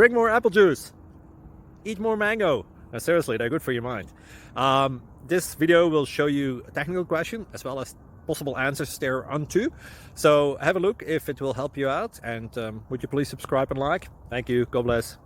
drink more apple juice, eat more mango. Seriously, they're good for your mind. This video will show you a technical question as well as possible answers thereunto. So have a look if it will help you out, and would you please subscribe and like? Thank you. God bless.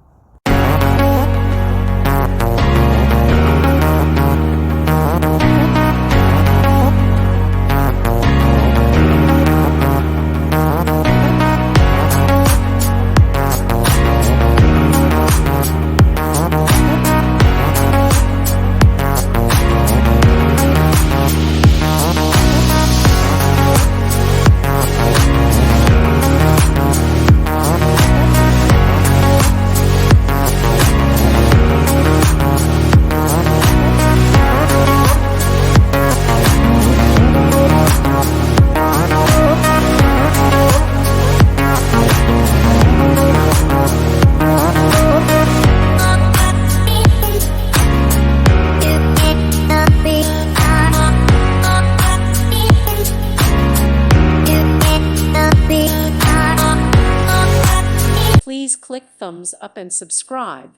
Please click thumbs up and subscribe.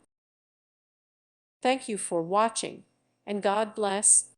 Thank you for watching, and God bless.